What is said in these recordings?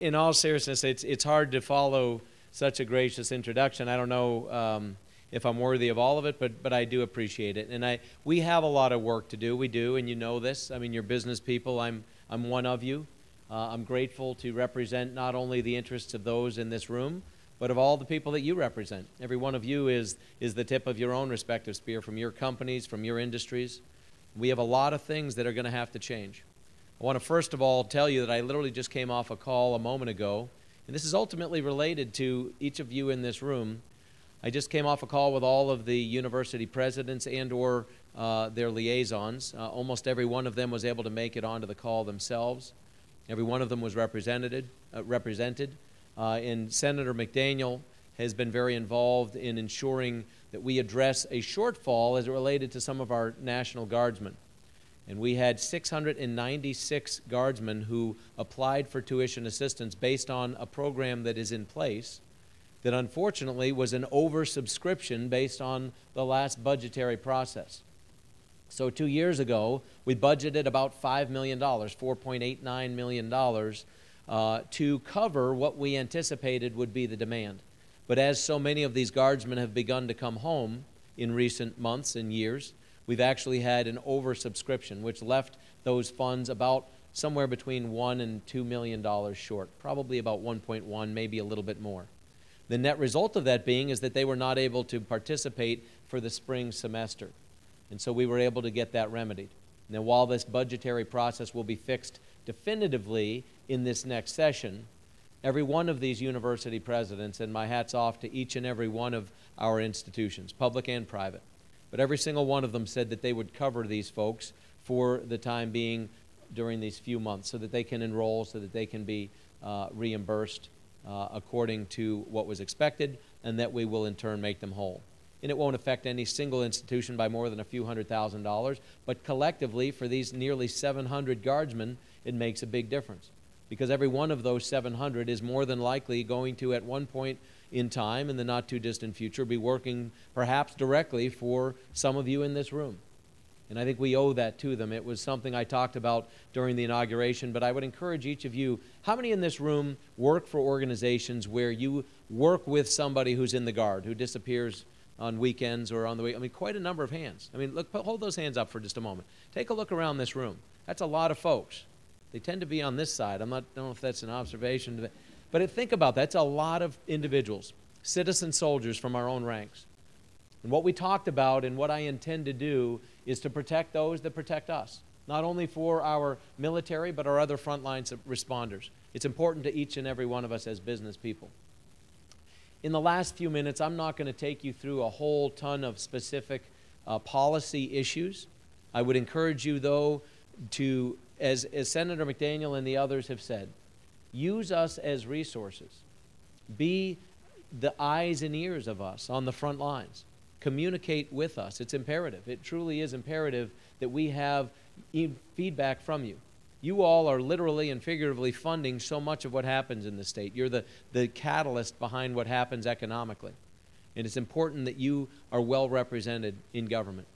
In all seriousness, it's hard to follow such a gracious introduction. I don't know if I'm worthy of all of it, but I do appreciate it. And we have a lot of work to do. We do, and you know this. I mean, you're business people. I'm one of you. I'm grateful to represent not only the interests of those in this room, but of all the people that you represent. Every one of you is the tip of your own respective spear, from your companies, from your industries. We have a lot of things that are going to have to change. I want to first of all tell you that I literally just came off a call a moment ago, and this is ultimately related to each of you in this room. I just came off a call with all of the university presidents and or their liaisons. Almost every one of them was able to make it onto the call themselves. Every one of them was represented. And Senator McDaniel has been very involved in ensuring that we address a shortfall as it related to some of our National Guardsmen. And we had 696 Guardsmen who applied for tuition assistance based on a program that is in place that unfortunately was an oversubscription based on the last budgetary process. So 2 years ago, we budgeted about $5 million, $4.89 million, to cover what we anticipated would be the demand. But as so many of these Guardsmen have begun to come home in recent months and years, we've actually had an oversubscription, which left those funds about somewhere between $1 and $2 million short, probably about 1.1, maybe a little bit more. The net result of that being is that they were not able to participate for the spring semester. And so we were able to get that remedied. Now, while this budgetary process will be fixed definitively in this next session, every one of these university presidents, and my hat's off to each and every one of our institutions, public and private, but every single one of them said that they would cover these folks for the time being during these few months so that they can enroll, so that they can be reimbursed according to what was expected, and that we will in turn make them whole. And it won't affect any single institution by more than a few $100,000, but collectively for these nearly 700 Guardsmen, it makes a big difference. Because every one of those 700 is more than likely going to, at one point in time, in the not-too-distant future, be working perhaps directly for some of you in this room. And I think we owe that to them. It was something I talked about during the inauguration, but I would encourage each of you, how many in this room work for organizations where you work with somebody who's in the Guard, who disappears on weekends or on the week? I mean, quite a number of hands. I mean, look, hold those hands up for just a moment. Take a look around this room. That's a lot of folks. They tend to be on this side. I don't know if that's an observation, but think about that. That's a lot of individuals, citizen soldiers from our own ranks. And what we talked about and what I intend to do is to protect those that protect us, not only for our military, but our other frontline responders. It's important to each and every one of us as business people. In the last few minutes, I'm not going to take you through a whole ton of specific policy issues. I would encourage you, though, to, as Senator McDaniel and the others have said, use us as resources. Be the eyes and ears of us on the front lines. Communicate with us. It's imperative. It truly is imperative that we have feedback from you. You all are literally and figuratively funding so much of what happens in the state. You're the catalyst behind what happens economically. And it's important that you are well represented in government.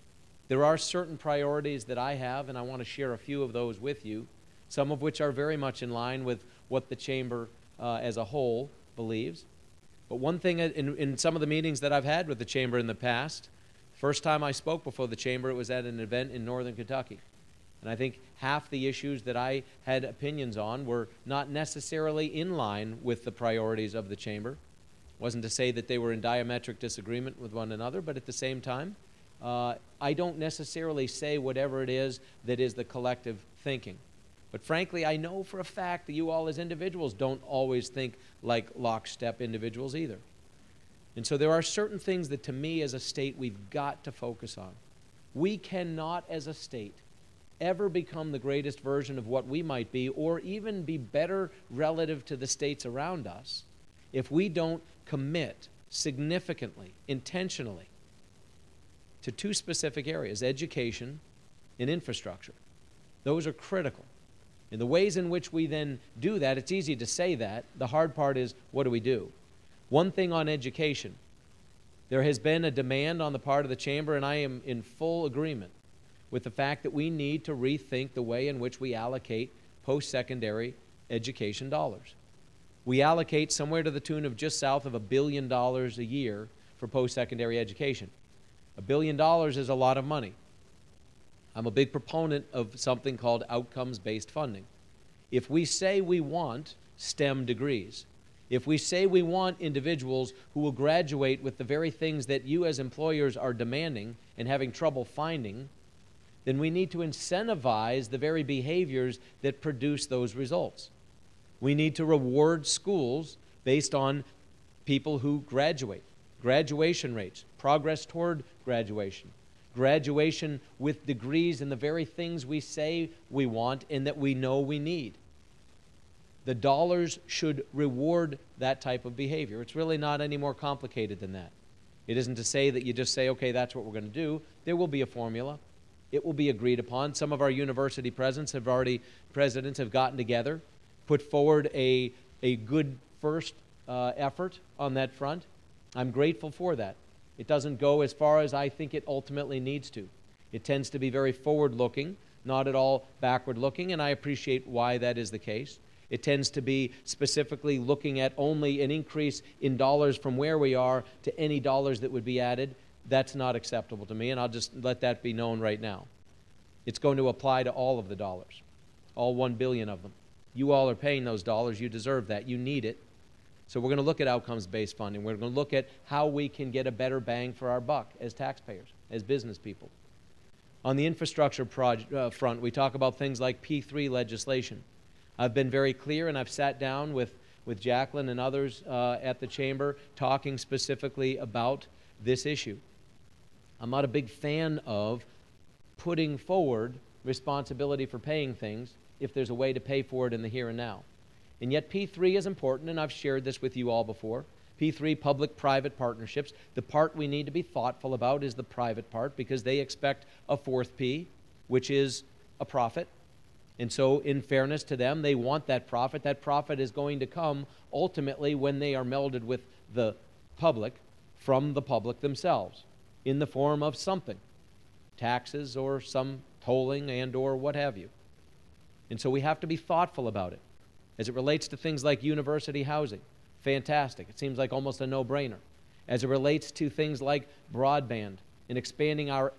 There are certain priorities that I have, and I want to share a few of those with you, some of which are very much in line with what the Chamber as a whole believes. But one thing in some of the meetings that I've had with the Chamber in the past, first time I spoke before the Chamber, it was at an event in northern Kentucky. And I think half the issues that I had opinions on were not necessarily in line with the priorities of the Chamber. It wasn't to say that they were in diametric disagreement with one another, but at the same time, I don't necessarily say whatever it is that is the collective thinking. But frankly, I know for a fact that you all as individuals don't always think like lockstep individuals either. And so there are certain things that to me as a state we've got to focus on. We cannot as a state ever become the greatest version of what we might be or even be better relative to the states around us if we don't commit significantly, intentionally to two specific areas, education and infrastructure. Those are critical. And the ways in which we then do that, it's easy to say that. The hard part is, what do we do? One thing on education, there has been a demand on the part of the Chamber, and I am in full agreement with the fact that we need to rethink the way in which we allocate post-secondary education dollars. We allocate somewhere to the tune of just south of $1 billion a year for post-secondary education. $1 billion is a lot of money. I'm a big proponent of something called outcomes-based funding. If we say we want STEM degrees, if we say we want individuals who will graduate with the very things that you as employers are demanding and having trouble finding, then we need to incentivize the very behaviors that produce those results. We need to reward schools based on people who graduate, graduation rates, progress toward graduation, graduation with degrees in the very things we say we want and that we know we need. The dollars should reward that type of behavior. It's really not any more complicated than that. It isn't to say that you just say, okay, that's what we're going to do. There will be a formula. It will be agreed upon. Some of our university presidents have gotten together, put forward a good first effort on that front. I'm grateful for that. It doesn't go as far as I think it ultimately needs to. It tends to be very forward-looking, not at all backward-looking, and I appreciate why that is the case. It tends to be specifically looking at only an increase in dollars from where we are to any dollars that would be added. That's not acceptable to me, and I'll just let that be known right now. It's going to apply to all of the dollars, all 1 billion of them. You all are paying those dollars. You deserve that. You need it. So we're going to look at outcomes-based funding. We're going to look at how we can get a better bang for our buck as taxpayers, as business people. On the infrastructure front, we talk about things like P3 legislation. I've been very clear, and I've sat down with Jacqueline and others at the Chamber talking specifically about this issue. I'm not a big fan of putting forward responsibility for paying things if there's a way to pay for it in the here and now. And yet P3 is important, and I've shared this with you all before. P3, public-private partnerships. The part we need to be thoughtful about is the private part, because they expect a fourth P, which is a profit. And so in fairness to them, they want that profit. That profit is going to come ultimately when they are melded with the public, from the public themselves, in the form of something, taxes or some tolling and or what have you. And so we have to be thoughtful about it. As it relates to things like university housing, fantastic. It seems like almost a no-brainer. As it relates to things like broadband and expanding our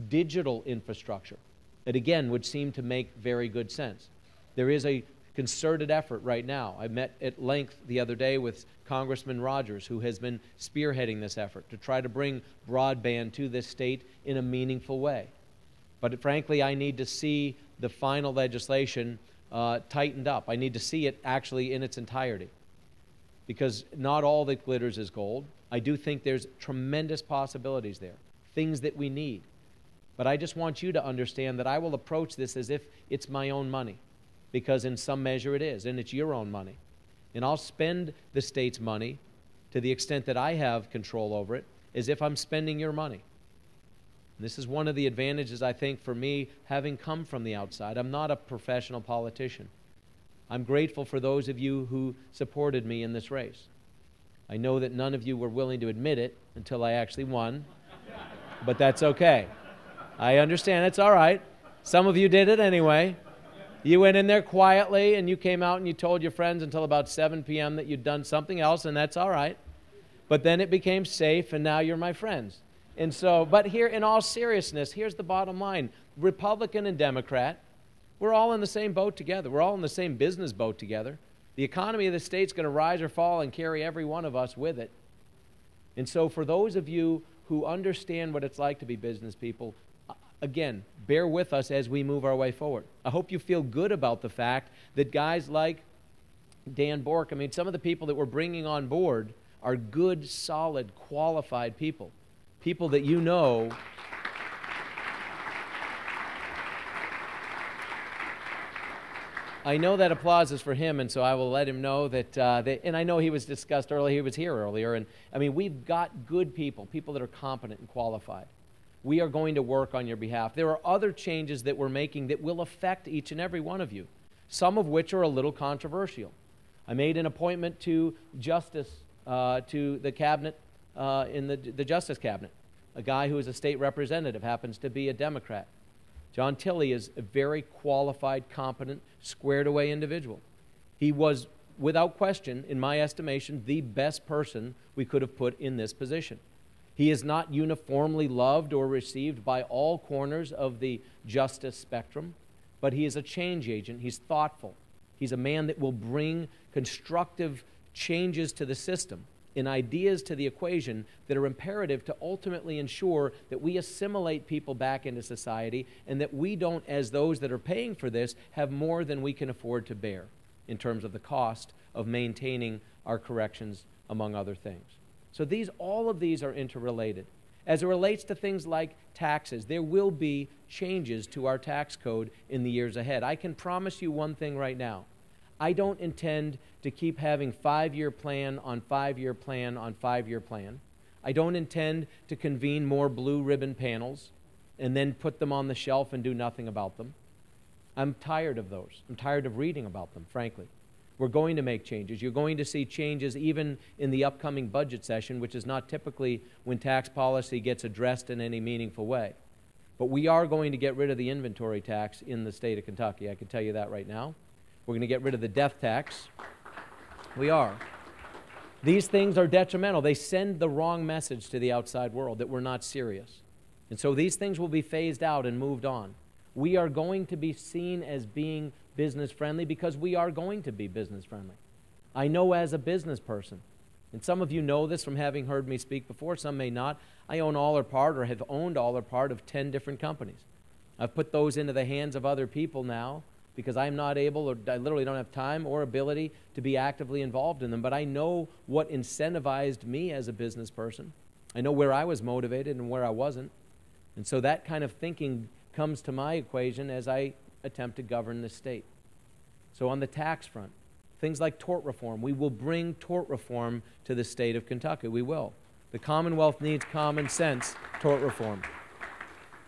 digital infrastructure, it again would seem to make very good sense. There is a concerted effort right now. I met at length the other day with Congressman Rogers, who has been spearheading this effort to try to bring broadband to this state in a meaningful way. But frankly, I need to see the final legislation tightened up. I need to see it actually in its entirety, because not all that glitters is gold. I do think there's tremendous possibilities there, things that we need. But I just want you to understand that I will approach this as if it's my own money, because in some measure it is, and it's your own money. And I'll spend the state's money to the extent that I have control over it, as if I'm spending your money. And this is one of the advantages, I think, for me, having come from the outside. I'm not a professional politician. I'm grateful for those of you who supported me in this race. I know that none of you were willing to admit it until I actually won, but that's okay. I understand. It's all right. Some of you did it anyway. You went in there quietly, and you came out and you told your friends until about 7 p.m. that you'd done something else, and that's all right. But then it became safe, and now you're my friends. And so, but here, in all seriousness, here's the bottom line. Republican and Democrat, we're all in the same boat together. We're all in the same business boat together. The economy of the state's going to rise or fall and carry every one of us with it. And so for those of you who understand what it's like to be business people, again, bear with us as we move our way forward. I hope you feel good about the fact that guys like Dan Bork, I mean, some of the people that we're bringing on board are good, solid, qualified people. People that you know. I know that applause is for him, and so I will let him know that, and I know he was discussed earlier, he was here earlier, and I mean, we've got good people, people that are competent and qualified. We are going to work on your behalf. There are other changes that we're making that will affect each and every one of you, some of which are a little controversial. I made an appointment to Justice, to the cabinet, in the Justice Cabinet. A guy who is a state representative happens to be a Democrat. John Tilley is a very qualified, competent, squared-away individual. He was without question, in my estimation, the best person we could have put in this position. He is not uniformly loved or received by all corners of the justice spectrum, but he is a change agent. He's thoughtful. He's a man that will bring constructive changes to the system and ideas to the equation that are imperative to ultimately ensure that we assimilate people back into society and that we don't, as those that are paying for this, have more than we can afford to bear in terms of the cost of maintaining our corrections, among other things. So all of these are interrelated. As it relates to things like taxes, there will be changes to our tax code in the years ahead. I can promise you one thing right now. I don't intend to keep having 5-year plan on 5-year plan on 5-year plan. I don't intend to convene more blue ribbon panels and then put them on the shelf and do nothing about them. I'm tired of those. I'm tired of reading about them, frankly. We're going to make changes. You're going to see changes even in the upcoming budget session, which is not typically when tax policy gets addressed in any meaningful way. But we are going to get rid of the inventory tax in the state of Kentucky. I can tell you that right now. We're going to get rid of the death tax. We are. These things are detrimental. They send the wrong message to the outside world that we're not serious. And so these things will be phased out and moved on. We are going to be seen as being business friendly because we are going to be business friendly. I know as a business person, and some of you know this from having heard me speak before, some may not, I own all or part or have owned all or part of 10 different companies. I've put those into the hands of other people now because I'm not able, or I literally don't have time or ability to be actively involved in them, but I know what incentivized me as a business person. I know where I was motivated and where I wasn't. And so that kind of thinking comes to my equation as I attempt to govern the state. So on the tax front, things like tort reform, we will bring tort reform to the state of Kentucky. We will. The Commonwealth needs common sense tort reform.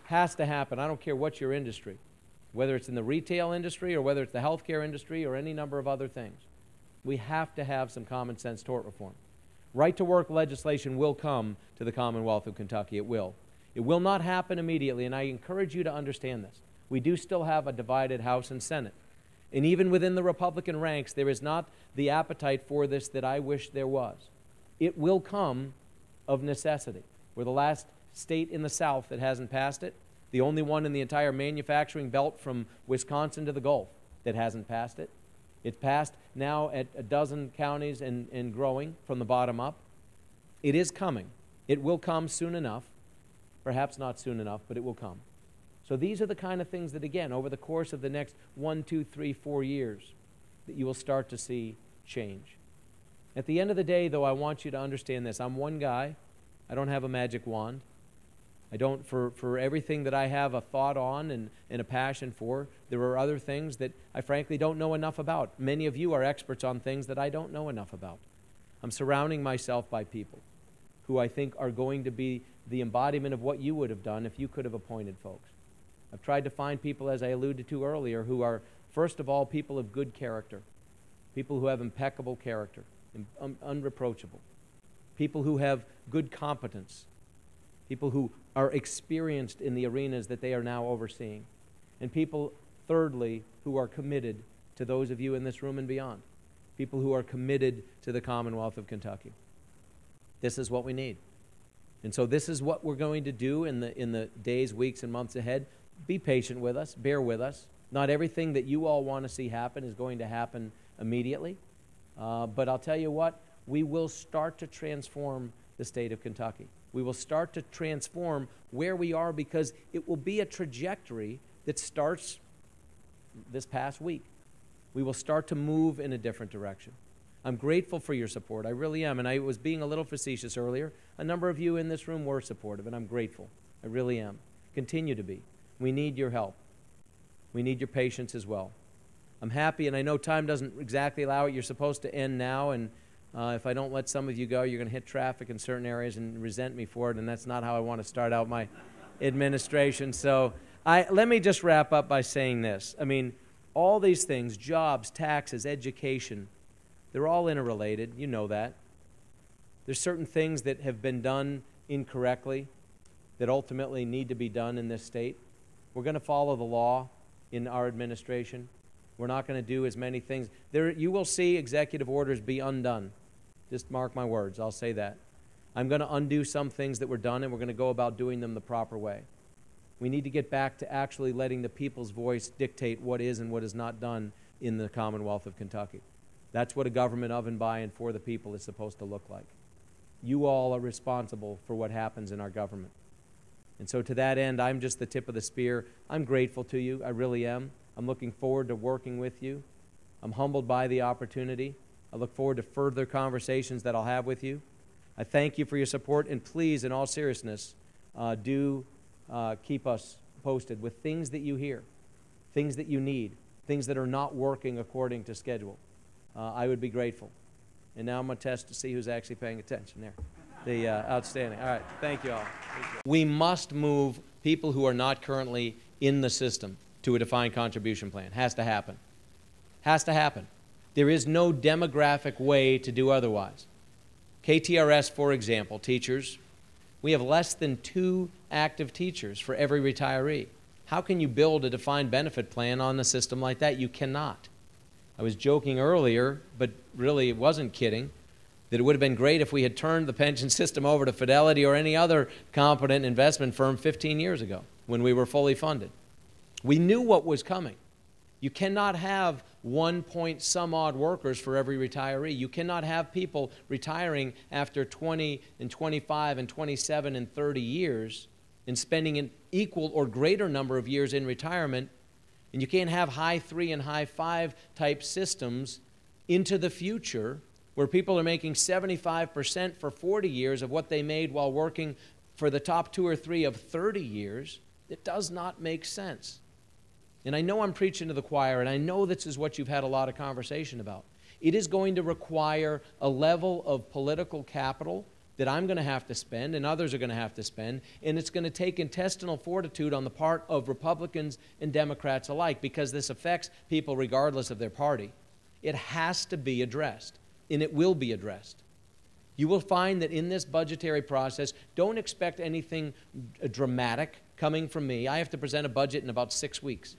Has to happen. I don't care what your industry, whether it's in the retail industry or whether it's the healthcare industry or any number of other things. We have to have some common sense tort reform. Right to work legislation will come to the Commonwealth of Kentucky. It will. It will not happen immediately, and I encourage you to understand this. We do still have a divided House and Senate. And even within the Republican ranks, there is not the appetite for this that I wish there was. It will come of necessity. We're the last state in the South that hasn't passed it, the only one in the entire manufacturing belt from Wisconsin to the Gulf that hasn't passed it. It's passed now at a dozen counties and growing from the bottom up. It is coming. It will come soon enough. Perhaps not soon enough, but it will come. So these are the kind of things that, again, over the course of the next 1, 2, 3, 4 years, that you will start to see change. At the end of the day, though, I want you to understand this. I'm one guy. I don't have a magic wand. I don't, for everything that I have a thought on and a passion for, there are other things that I frankly don't know enough about. Many of you are experts on things that I don't know enough about. I'm surrounding myself by people who I think are going to be the embodiment of what you would have done if you could have appointed folks. I've tried to find people, as I alluded to earlier, who are, first of all, people of good character, people who have impeccable character, unreproachable, people who have good competence, people who are experienced in the arenas that they are now overseeing, and people, thirdly, who are committed to those of you in this room and beyond, people who are committed to the Commonwealth of Kentucky. This is what we need. And so this is what we're going to do in the days, weeks, and months ahead. Be patient with us. Bear with us. Not everything that you all want to see happen is going to happen immediately. But I'll tell you what, we will start to transform the state of Kentucky. We will start to transform where we are because it will be a trajectory that starts this past week. We will start to move in a different direction. I'm grateful for your support. I really am. And I was being a little facetious earlier. A number of you in this room were supportive, and I'm grateful. I really am. Continue to be. We need your help. We need your patience as well. I'm happy, and I know time doesn't exactly allow it. You're supposed to end now, and if I don't let some of you go, you're going to hit traffic in certain areas and resent me for it, and that's not how I want to start out my administration. So let me just wrap up by saying this. I mean, all these things, jobs, taxes, education, they're all interrelated. You know that. There's certain things that have been done incorrectly that ultimately need to be done in this state. We're going to follow the law in our administration. We're not going to do as many things. You will see executive orders be undone. Just mark my words. I'll say that. I'm going to undo some things that were done, and we're going to go about doing them the proper way. We need to get back to actually letting the people's voice dictate what is and what is not done in the Commonwealth of Kentucky. That's what a government of and by and for the people is supposed to look like. You all are responsible for what happens in our government. And so to that end, I'm just the tip of the spear. I'm grateful to you. I really am. I'm looking forward to working with you. I'm humbled by the opportunity. I look forward to further conversations that I'll have with you. I thank you for your support, and please, in all seriousness, do keep us posted with things that you hear, things that you need, things that are not working according to schedule. I would be grateful. And now I'm going to test to see who's actually paying attention there. Outstanding. All right. Thank you all. We must move people who are not currently in the system to a defined contribution plan. Has to happen. Has to happen. There is no demographic way to do otherwise. KTRS, for example, teachers, we have less than 2 active teachers for every retiree. How can you build a defined benefit plan on a system like that? You cannot. I was joking earlier, but really it wasn't kidding, that it would have been great if we had turned the pension system over to Fidelity or any other competent investment firm 15 years ago when we were fully funded. We knew what was coming. You cannot have 1 point some odd workers for every retiree. You cannot have people retiring after 20 and 25 and 27 and 30 years and spending an equal or greater number of years in retirement. And you can't have high 3 and high 5 type systems into the future where people are making 75% for 40 years of what they made while working for the top 2 or 3 of 30 years. It does not make sense. And I know I'm preaching to the choir, and I know this is what you've had a lot of conversation about. It is going to require a level of political capital that I'm going to have to spend and others are going to have to spend, and it's going to take intestinal fortitude on the part of Republicans and Democrats alike because this affects people regardless of their party. It has to be addressed, and it will be addressed. You will find that in this budgetary process, don't expect anything dramatic coming from me. I have to present a budget in about 6 weeks.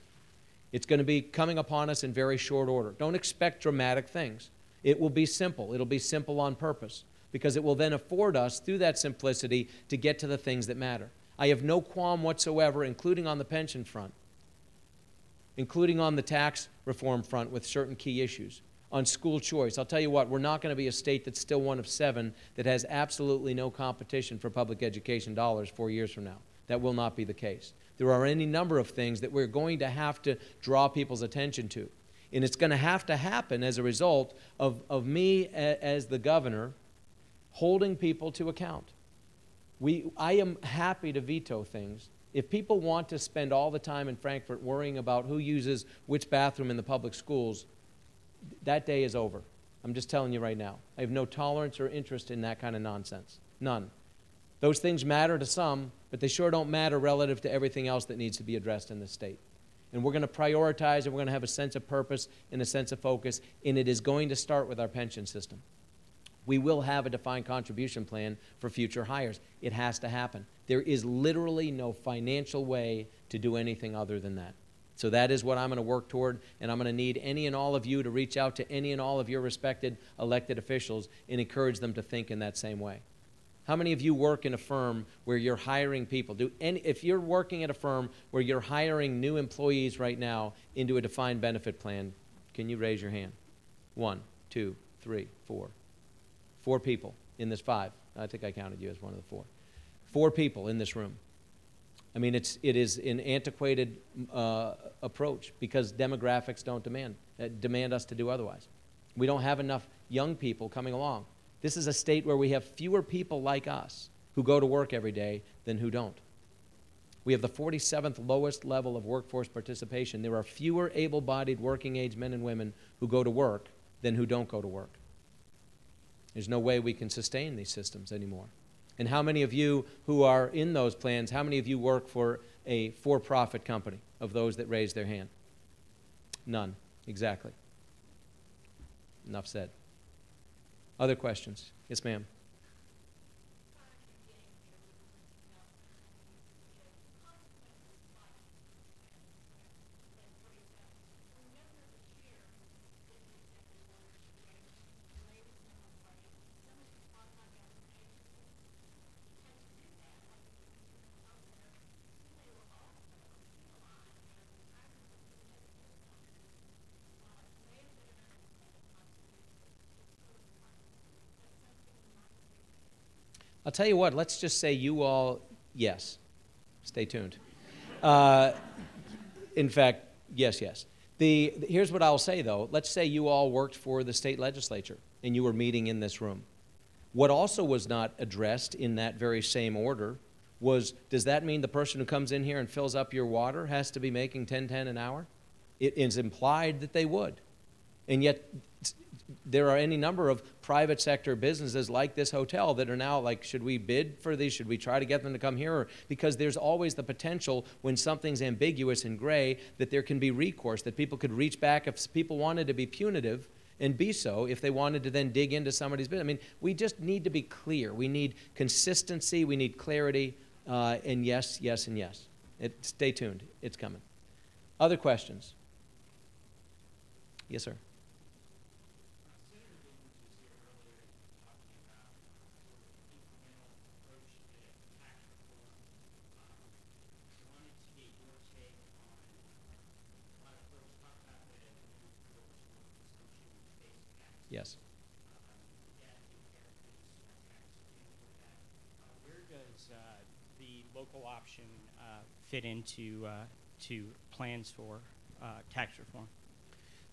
It's going to be coming upon us in very short order. Don't expect dramatic things. It will be simple. It'll be simple on purpose because it will then afford us, through that simplicity, to get to the things that matter. I have no qualm whatsoever, including on the pension front, including on the tax reform front with certain key issues. On school choice, I'll tell you what, we're not going to be a state that's still one of 7 that has absolutely no competition for public education dollars 4 years from now. That will not be the case. There are any number of things that we're going to have to draw people's attention to. And it's going to have to happen as a result of me as the governor holding people to account. I am happy to veto things. If people want to spend all the time in Frankfurt worrying about who uses which bathroom in the public schools, that day is over. I'm just telling you right now. I have no tolerance or interest in that kind of nonsense. None. Those things matter to some, but they sure don't matter relative to everything else that needs to be addressed in this state. And we're going to prioritize, and we're going to have a sense of purpose and a sense of focus, and it is going to start with our pension system. We will have a defined contribution plan for future hires. It has to happen. There is literally no financial way to do anything other than that. So that is what I'm going to work toward, and I'm going to need any and all of you to reach out to any and all of your respected elected officials and encourage them to think in that same way. How many of you work in a firm where you're hiring people? If you're working at a firm where you're hiring new employees right now into a defined benefit plan, can you raise your hand? 1, 2, 3, 4. 4 people in this 5. I think I counted you as one of the 4. 4 people in this room. I mean, it is an antiquated approach because demographics don't demand us to do otherwise. We don't have enough young people coming along. This is a state where we have fewer people like us who go to work every day than who don't. We have the 47th lowest level of workforce participation. There are fewer able-bodied working-age men and women who go to work than who don't go to work. There's no way we can sustain these systems anymore. And how many of you who are in those plans, how many of you work for a for-profit company of those that raise their hand? None. Exactly. Enough said. Other questions? Yes, ma'am. I'll tell you what, let's just say you all, yes. Stay tuned. In fact, yes, yes. Here's what I'll say, though. Let's say you all worked for the state legislature and you were meeting in this room. What also was not addressed in that very same order was, does that mean the person who comes in here and fills up your water has to be making $10.10 an hour? It is implied that they would. And yet, there are any number of private sector businesses like this hotel that are now like, should we bid for these? Should we try to get them to come here? Because there's always the potential when something's ambiguous and gray that there can be recourse, that people could reach back if people wanted to be punitive and be so if they wanted to then dig into somebody's business. I mean, we just need to be clear. We need consistency. We need clarity. And yes, yes, and yes. Stay tuned. It's coming. Other questions? Yes, sir. Yes. Where does the local option fit into to plans for tax reform?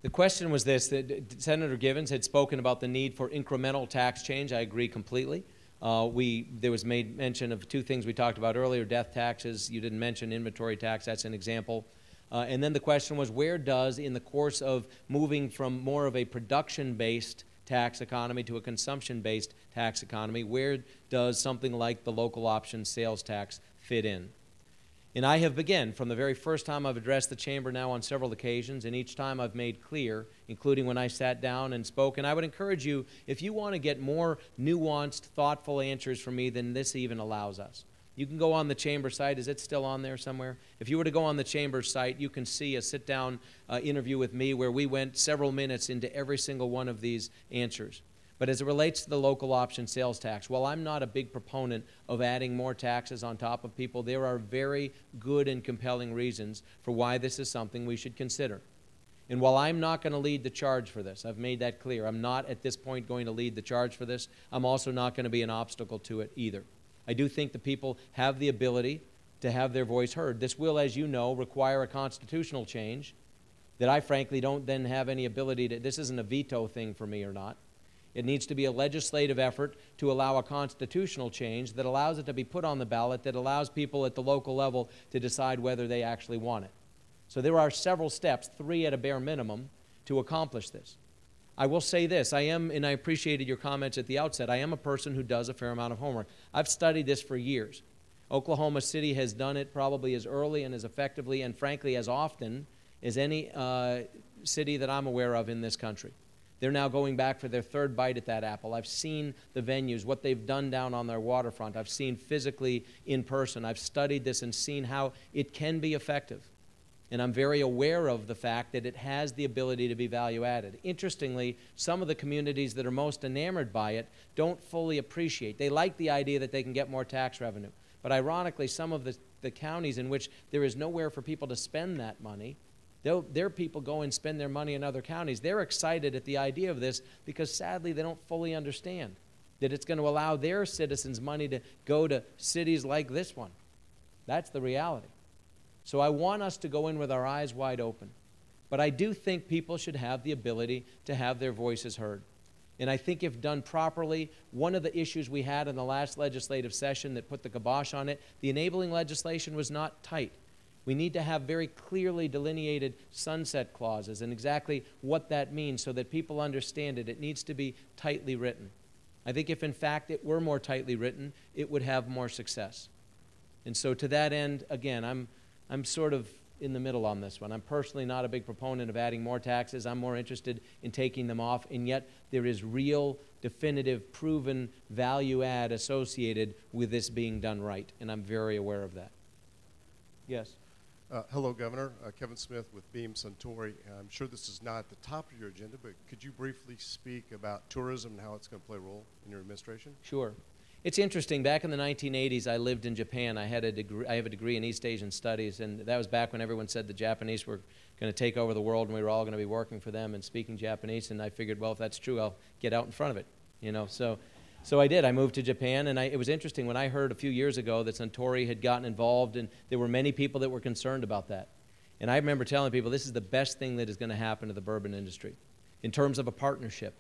The question was this, that Senator Givens had spoken about the need for incremental tax change. I agree completely. There was made mention of two things we talked about earlier, death taxes. You didn't mention inventory tax. That's an example. And then the question was, where does, in the course of moving from more of a production-based tax economy to a consumption-based tax economy, where does something like the local option sales tax fit in? And I have, again, from the very first time I've addressed the chamber now on several occasions, and each time I've made clear, including when I sat down and spoke, and I would encourage you, if you want to get more nuanced, thoughtful answers from me than this even allows us, you can go on the chamber site. Is it still on there somewhere? If you were to go on the chamber site, you can see a sit-down interview with me where we went several minutes into every single one of these answers. But as it relates to the local option sales tax, while I'm not a big proponent of adding more taxes on top of people, there are very good and compelling reasons for why this is something we should consider. And while I'm not going to lead the charge for this, I've made that clear. I'm not at this point going to lead the charge for this. I'm also not going to be an obstacle to it either. I do think the people have the ability to have their voice heard. This will, as you know, require a constitutional change that I frankly don't then have any ability to. This isn't a veto thing for me or not. It needs to be a legislative effort to allow a constitutional change that allows it to be put on the ballot, that allows people at the local level to decide whether they actually want it. So there are several steps, 3 at a bare minimum, to accomplish this. I will say this, and I appreciated your comments at the outset, I am a person who does a fair amount of homework. I've studied this for years. Oklahoma City has done it probably as early and as effectively and frankly as often as any city that I'm aware of in this country. They're now going back for their 3rd bite at that apple. I've seen the venues, what they've done down on their waterfront. I've seen physically in person. I've studied this and seen how it can be effective. And I'm very aware of the fact that it has the ability to be value added. Interestingly, some of the communities that are most enamored by it don't fully appreciate. They like the idea that they can get more tax revenue. But ironically, some of the counties in which there is nowhere for people to spend that money, their people go and spend their money in other counties. They're excited at the idea of this because sadly they don't fully understand that it's going to allow their citizens' money to go to cities like this one. That's the reality. So I want us to go in with our eyes wide open. But I do think people should have the ability to have their voices heard. And I think if done properly, one of the issues we had in the last legislative session that put the kibosh on it, the enabling legislation was not tight. We need to have very clearly delineated sunset clauses and exactly what that means so that people understand it. It needs to be tightly written. I think if in fact it were more tightly written, it would have more success. And so to that end, again, I'm sort of in the middle on this one. I'm personally not a big proponent of adding more taxes. I'm more interested in taking them off, and yet there is real, definitive, proven value add associated with this being done right, and I'm very aware of that. Yes? Hello, Governor. Kevin Smith with Beam Suntory. I'm sure this is not at the top of your agenda, but could you briefly speak about tourism and how it's going to play a role in your administration? Sure. It's interesting. Back in the 1980s, I lived in Japan. I have a degree in East Asian Studies, and that was back when everyone said the Japanese were going to take over the world and we were all going to be working for them and speaking Japanese. And I figured, well, if that's true, I'll get out in front of it, you know. So So I did. I moved to Japan, and it was interesting when I heard a few years ago that Suntory had gotten involved, and there were many people that were concerned about that. And I remember telling people this is the best thing that is going to happen to the bourbon industry in terms of a partnership.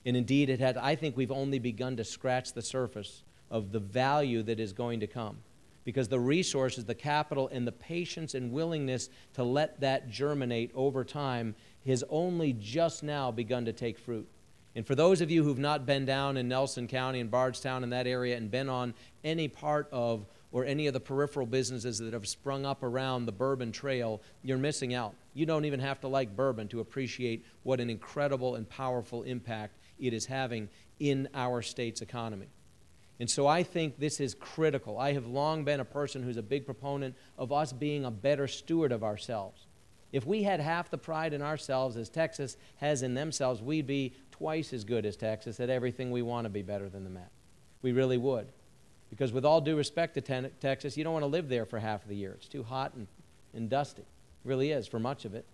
And indeed, I think we've only begun to scratch the surface of the value that is going to come, because the resources, the capital, and the patience and willingness to let that germinate over time has only just now begun to take fruit. And for those of you who've not been down in Nelson County and Bardstown in that area and been on any part of or any of the peripheral businesses that have sprung up around the Bourbon Trail, you're missing out. You don't even have to like bourbon to appreciate what an incredible and powerful impact it is having in our state's economy. And so I think this is critical. I have long been a person who's a big proponent of us being a better steward of ourselves. If we had half the pride in ourselves as Texas has in themselves, we'd be twice as good as Texas at everything we want to be better than them at. We really would. Because with all due respect to Texas, you don't want to live there for half of the year. It's too hot and dusty. It really is for much of it.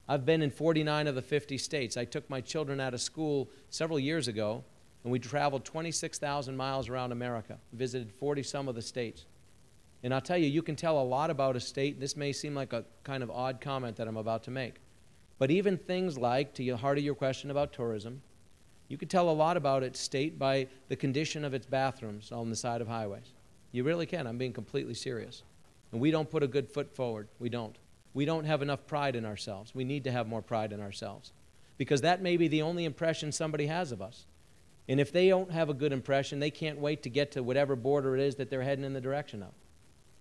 I've been in 49 of the 50 states. I took my children out of school several years ago, and we traveled 26,000 miles around America, visited 40-some of the states. And I'll tell you, you can tell a lot about a state. This may seem like a kind of odd comment that I'm about to make. But even things like, to the heart of your question about tourism, you could tell a lot about its state by the condition of its bathrooms on the side of highways. You really can. I'm being completely serious. And we don't put a good foot forward. We don't. We don't have enough pride in ourselves. We need to have more pride in ourselves, because that may be the only impression somebody has of us. And if they don't have a good impression, they can't wait to get to whatever border it is that they're heading in the direction of.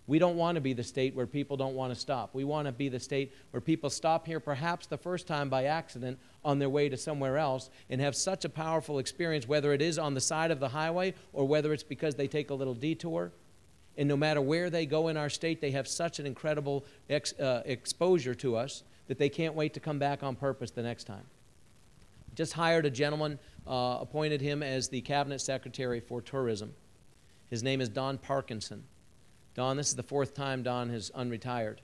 We don't want to be the state where people don't want to stop. We want to be the state where people stop here perhaps the first time by accident on their way to somewhere else and have such a powerful experience, whether it is on the side of the highway or whether it's because they take a little detour. And no matter where they go in our state, they have such an incredible exposure to us that they can't wait to come back on purpose the next time. Just hired a gentleman, appointed him as the Cabinet Secretary for Tourism. His name is Don Parkinson. Don, this is the fourth time Don has unretired,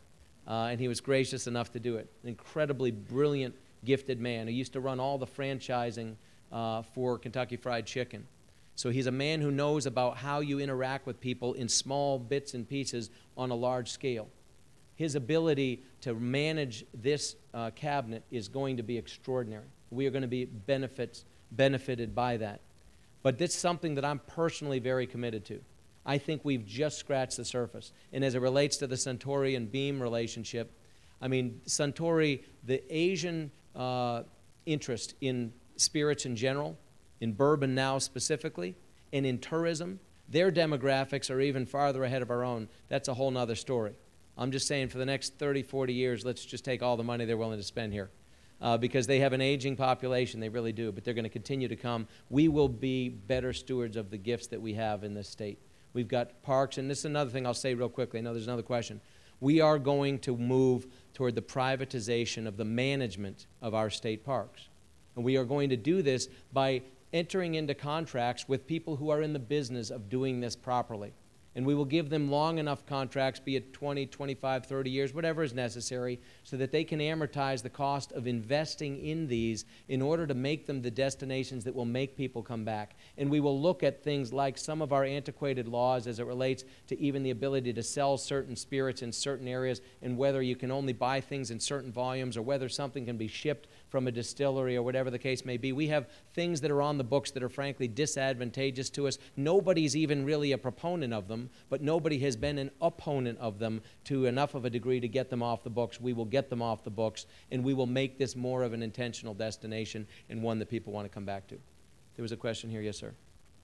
and he was gracious enough to do it. An incredibly brilliant, gifted man who used to run all the franchising for Kentucky Fried Chicken. So he's a man who knows about how you interact with people in small bits and pieces on a large scale. His ability to manage this cabinet is going to be extraordinary. We are going to be benefited by that. But this is something that I'm personally very committed to. I think we've just scratched the surface. And as it relates to the Suntory and Beam relationship, I mean, Suntory, the Asian interest in spirits in general, in bourbon now specifically, and in tourism, their demographics are even farther ahead of our own. That's a whole nother story. I'm just saying for the next 30, 40 years, let's just take all the money they're willing to spend here. Because they have an aging population, they really do, but they're going to continue to come. We will be better stewards of the gifts that we have in this state. We've got parks, and this is another thing I'll say real quickly. I know there's another question. We are going to move toward the privatization of the management of our state parks. And we are going to do this by entering into contracts with people who are in the business of doing this properly. And we will give them long enough contracts, be it 20, 25, 30 years, whatever is necessary, so that they can amortize the cost of investing in these in order to make them the destinations that will make people come back. And we will look at things like some of our antiquated laws as it relates to even the ability to sell certain spirits in certain areas, and whether you can only buy things in certain volumes or whether something can be shipped from a distillery or whatever the case may be. We have things that are on the books that are frankly disadvantageous to us. Nobody's even really a proponent of them, but nobody has been an opponent of them to enough of a degree to get them off the books. We will get them off the books, and we will make this more of an intentional destination and one that people want to come back to. There was a question here. Yes, sir.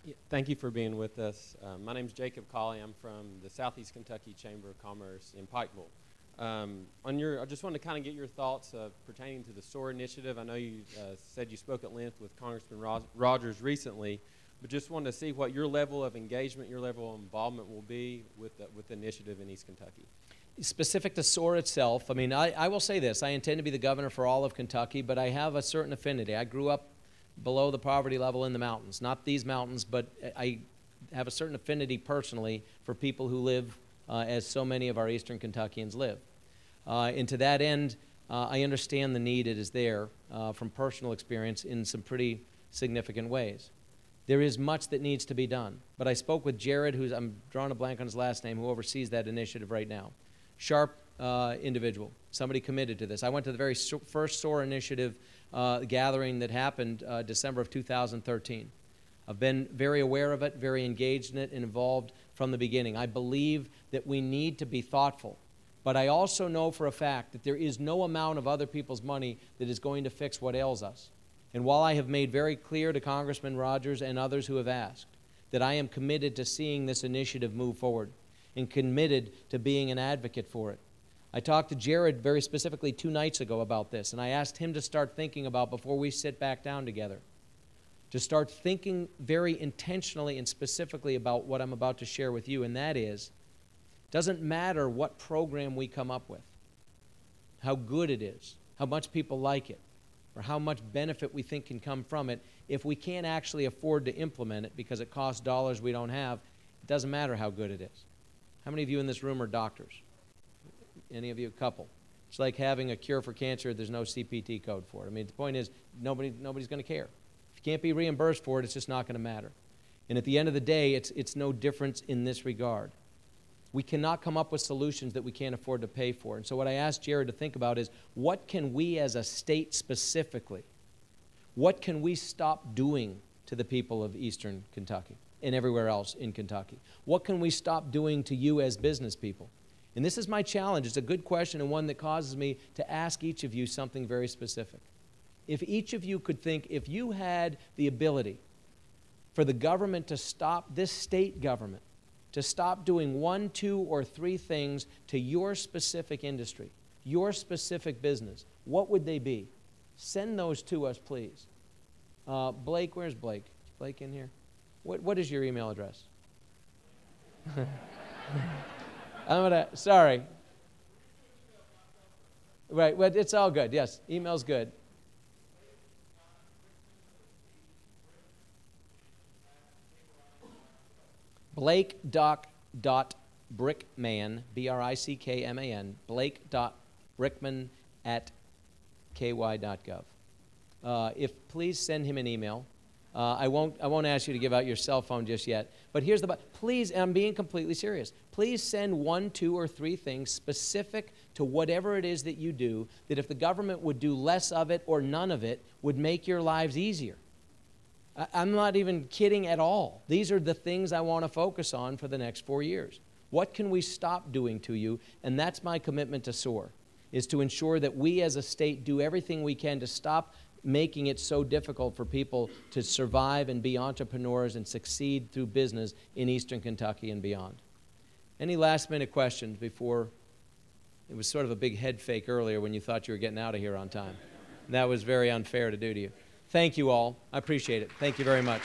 Yeah, thank you for being with us. My name is Jacob Colley. I'm from the Southeast Kentucky Chamber of Commerce in Pikeville. I just wanted to kind of get your thoughts pertaining to the SOAR initiative. I know you said you spoke at length with Congressman Rogers recently, but just wanted to see what your level of engagement, your level of involvement will be with the initiative in East Kentucky. Specific to SOAR itself, I mean, I will say this. I intend to be the governor for all of Kentucky, but I have a certain affinity. I grew up below the poverty level in the mountains. Not these mountains, but I have a certain affinity personally for people who live as so many of our eastern Kentuckians live. And to that end, I understand the need it is there from personal experience in some pretty significant ways. There is much that needs to be done. But I spoke with Jared, who's, I'm drawing a blank on his last name, who oversees that initiative right now. Sharp individual, somebody committed to this. I went to the very first SOAR initiative gathering that happened December of 2013. I've been very aware of it, very engaged in it, and involved from the beginning. I believe that we need to be thoughtful. But I also know for a fact that there is no amount of other people's money that is going to fix what ails us. And while I have made very clear to Congressman Rogers and others who have asked that I am committed to seeing this initiative move forward and committed to being an advocate for it. I talked to Jared very specifically 2 nights ago about this, and I asked him to start thinking about, before we sit back down together, to start thinking very intentionally and specifically about what I'm about to share with you, and that is, it doesn't matter what program we come up with, how good it is, how much people like it, or how much benefit we think can come from it. If we can't actually afford to implement it because it costs dollars we don't have, it doesn't matter how good it is. How many of you in this room are doctors? Any of you? A couple. It's like having a cure for cancer, there's no CPT code for it. I mean, the point is, nobody's going to care. If you can't be reimbursed for it, it's just not going to matter. And at the end of the day, it's no difference in this regard. We cannot come up with solutions that we can't afford to pay for. And so what I asked Jared to think about is, what can we as a state specifically, what can we stop doing to the people of Eastern Kentucky and everywhere else in Kentucky? What can we stop doing to you as business people? And this is my challenge. It's a good question and one that causes me to ask each of you something very specific. If each of you could think, if you had the ability for the government to stop, this state government, to stop doing 1, 2, or 3 things to your specific industry, your specific business, what would they be? Send those to us, please. Blake, where's Blake? Is Blake in here? What is your email address? Sorry. Right, well, it's all good. Yes, email's good. Blake.brickman, B-R-I-C-K-M-A-N, blake.brickman@ky.gov. If please send him an email. I won't ask you to give out your cell phone just yet. But here's please, and I'm being completely serious, please send 1, 2, or 3 things specific to whatever it is that you do, that if the government would do less of it or none of it, would make your lives easier. I'm not even kidding at all. These are the things I want to focus on for the next 4 years. What can we stop doing to you? And that's my commitment to SOAR, is to ensure that we as a state do everything we can to stop making it so difficult for people to survive and be entrepreneurs and succeed through business in Eastern Kentucky and beyond. Any last-minute questions before? It was sort of a big head fake earlier when you thought you were getting out of here on time. That was very unfair to do to you. Thank you all. I appreciate it. Thank you very much.